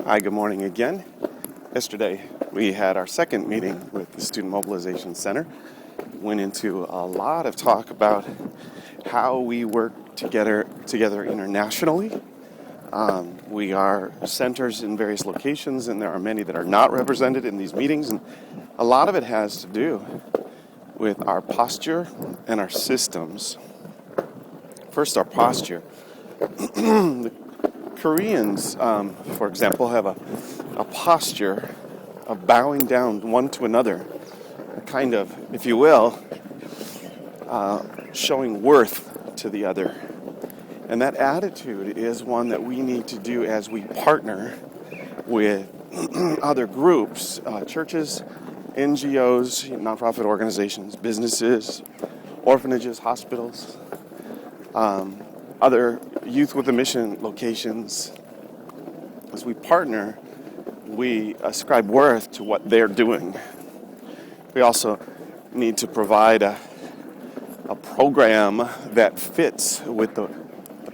Hi, good morning again. Yesterday we had our second meeting with the Student Mobilization Center. Went into a lot of talk about how we work together internationally. We are centers in various locations, and there are many that are not represented in these meetings. And a lot of it has to do with our posture and our systems. First, our posture. The Koreans, for example, have a posture of bowing down one to another, kind of, if you will, showing worth to the other. And that attitude is one that we need to do as we partner with other groups, churches, NGOs, nonprofit organizations, businesses, orphanages, hospitals, other youth with a mission locations. As we partner, we ascribe worth to what they're doing. We also need to provide a program that fits with the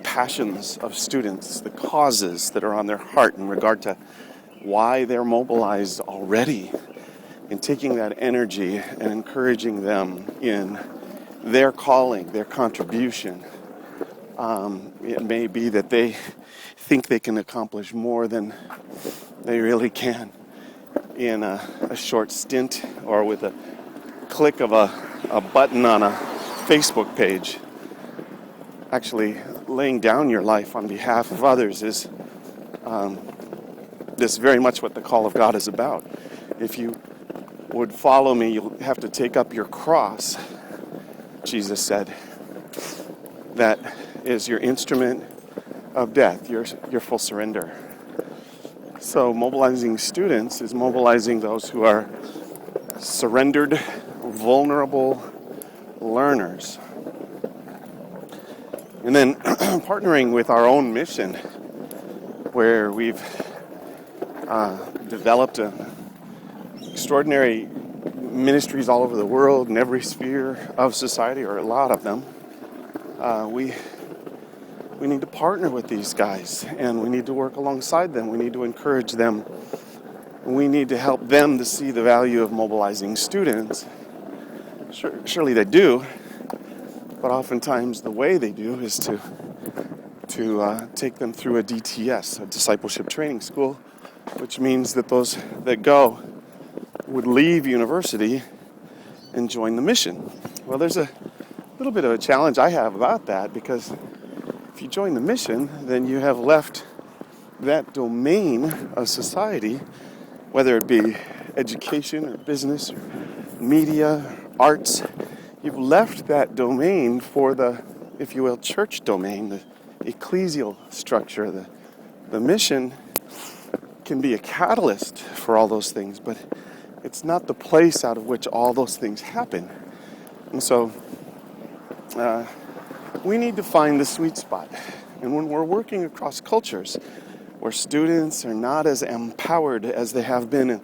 passions of students, the causes that are on their heart in regard to why they're mobilized already, and taking that energy and encouraging them in their calling, their contribution. It may be that they think they can accomplish more than they really can in a short stint or with a click of a button on a Facebook page. Actually, laying down your life on behalf of others is this very much what the call of God is about. If you would follow me, you'll have to take up your cross, Jesus said. That is your instrument of death, your full surrender. So mobilizing students is mobilizing those who are surrendered, vulnerable learners. And then partnering with our own mission, where we've developed extraordinary ministries all over the world in every sphere of society, or a lot of them. We need to partner with these guys, and we need to work alongside them. We need to encourage them. We need to help them to see the value of mobilizing students. Surely they do, but oftentimes the way they do is to take them through a DTS, a discipleship training school, which means that those that go would leave university and join the mission. Well, there's a little bit of a challenge I have about that, because if you join the mission, then you have left that domain of society, whether it be education or business or media, arts. You've left that domain for the, if you will, church domain, the ecclesial structure. The mission can be a catalyst for all those things, but it's not the place out of which all those things happen. And so we need to find the sweet spot. And when we're working across cultures where students are not as empowered as they have been, and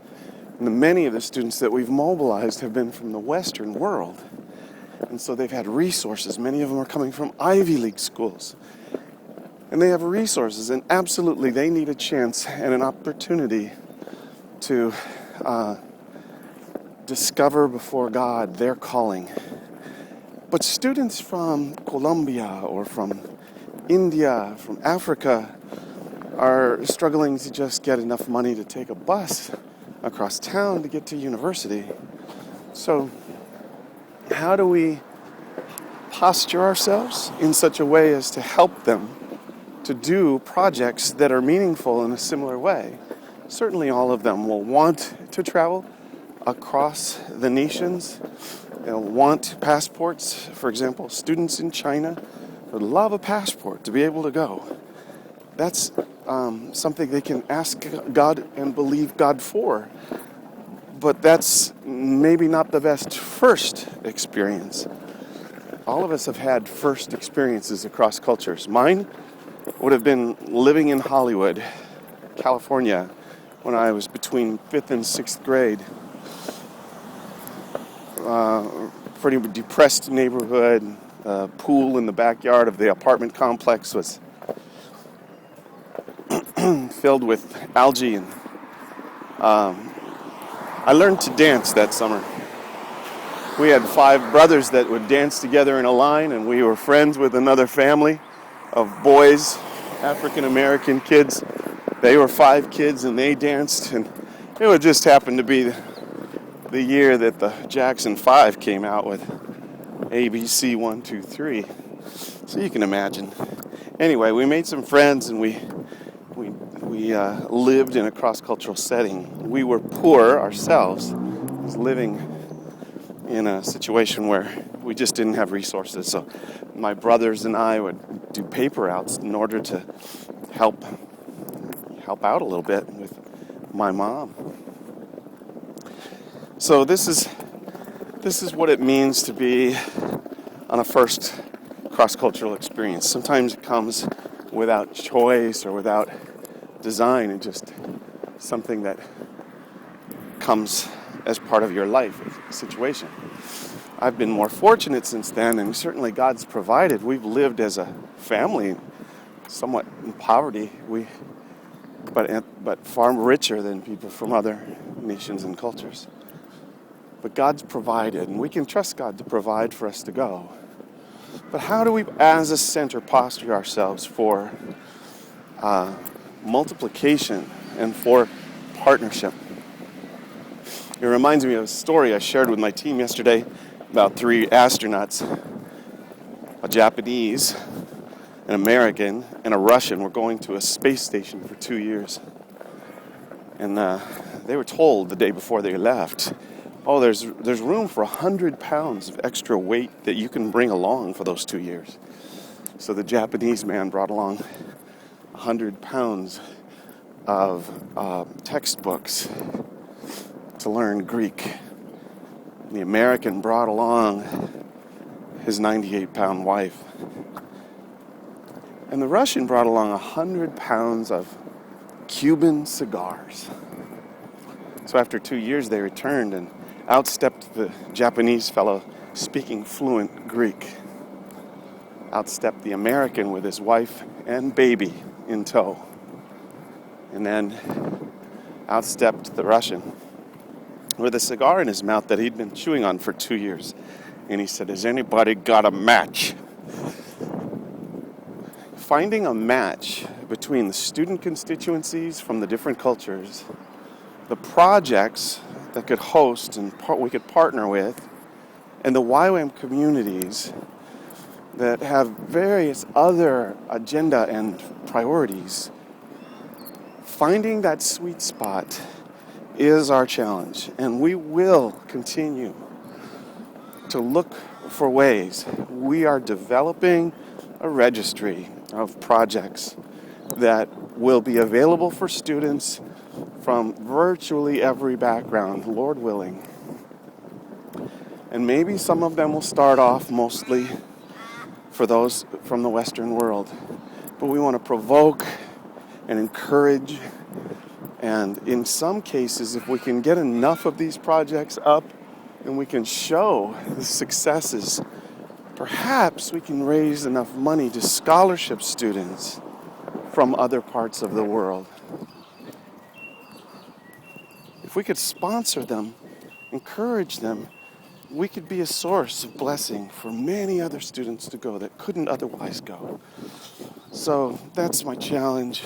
many of the students that we've mobilized have been from the Western world. And so they've had resources. Many of them are coming from Ivy League schools. And they have resources, and absolutely they need a chance and an opportunity to discover before God their calling. But students from Colombia or from India, from Africa, are struggling to just get enough money to take a bus across town to get to university. So how do we posture ourselves in such a way as to help them to do projects that are meaningful in a similar way? Certainly all of them will want to travel across the nations. They'll want passports. For example, students in China would love a passport to be able to go. That's something they can ask God and believe God for. But that's maybe not the best first experience. All of us have had first experiences across cultures. Mine would have been living in Hollywood, California, when I was between 5th and 6th grade. Pretty depressed neighborhood. Pool in the backyard of the apartment complex was filled with algae, and I learned to dance that summer. We had 5 brothers that would dance together in a line, and we were friends with another family of boys, African American kids. They were 5 kids, and they danced, and it would just happen to be the year that the Jackson 5 came out with ABC 1, 2, 3. So you can imagine. Anyway, we made some friends, and we lived in a cross-cultural setting. We were poor ourselves, living in a situation where we just didn't have resources. So my brothers and I would do paper routes in order to help out a little bit with my mom. So this is what it means to be on a first cross-cultural experience. Sometimes it comes without choice or without design, and just something that comes as part of your life situation. I've been more fortunate since then, and certainly God's provided. We've lived as a family, somewhat in poverty, but far richer than people from other nations and cultures. But God's provided, and we can trust God to provide for us to go. But how do we, as a center, posture ourselves for multiplication and for partnership? It reminds me of a story I shared with my team yesterday about 3 astronauts, a Japanese, an American, and a Russian were going to a space station for 2 years. And they were told the day before they left, oh, there's room for 100 pounds of extra weight that you can bring along for those 2 years. So the Japanese man brought along 100 pounds of textbooks to learn Greek. The American brought along his 98-pound wife. And the Russian brought along 100 pounds of Cuban cigars. So after 2 years, they returned, and outstepped the Japanese fellow speaking fluent Greek. Outstepped the American with his wife and baby in tow. And then outstepped the Russian with a cigar in his mouth that he'd been chewing on for 2 years. And he said, "Has anybody got a match?" Finding a match between the student constituencies from the different cultures, the projects that could host and we could partner with, and the YWAM communities that have various other agenda and priorities. Finding that sweet spot is our challenge, and we will continue to look for ways. We are developing a registry of projects that will be available for students from virtually every background, Lord willing. And maybe some of them will start off mostly for those from the Western world. But we want to provoke and encourage, and in some cases, if we can get enough of these projects up and we can show the successes, perhaps we can raise enough money to scholarship students from other parts of the world. If we could sponsor them, encourage them, we could be a source of blessing for many other students to go that couldn't otherwise go. So that's my challenge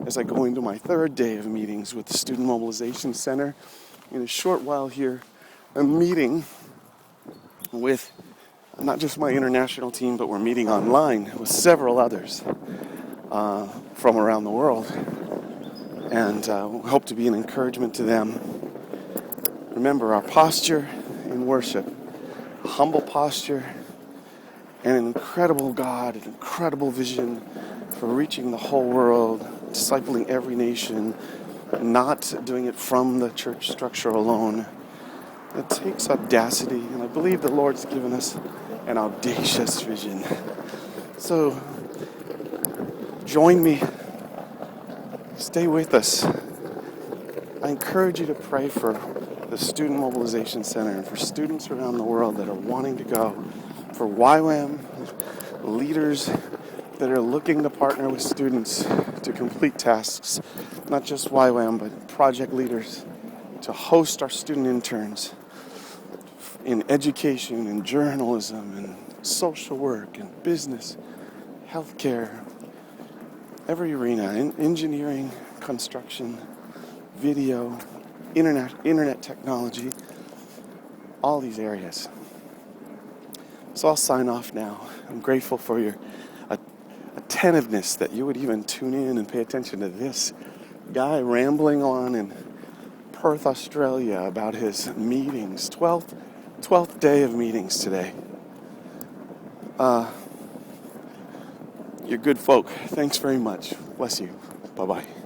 as I go into my 3rd day of meetings with the Student Mobilization Center. In a short while here, I'm meeting with not just my international team, but we're meeting online with several others from around the world. And we hope to be an encouragement to them. Remember our posture in worship, a humble posture, and an incredible God, an incredible vision for reaching the whole world, discipling every nation, not doing it from the church structure alone. It takes audacity, and I believe the Lord's given us an audacious vision. So, join me. Stay with us. I encourage you to pray for the Student Mobilization Center and for students around the world that are wanting to go, for YWAM leaders that are looking to partner with students to complete tasks, not just YWAM, but project leaders, to host our student interns in education and journalism and social work and business, healthcare, every arena, in engineering, construction, video, internet technology, all these areas. So I'll sign off now. I'm grateful for your attentiveness, that you would even tune in and pay attention to this guy rambling on in Perth, Australia about his meetings. 12th day of meetings today. You're good folk. Thanks very much. Bless you. Bye-bye.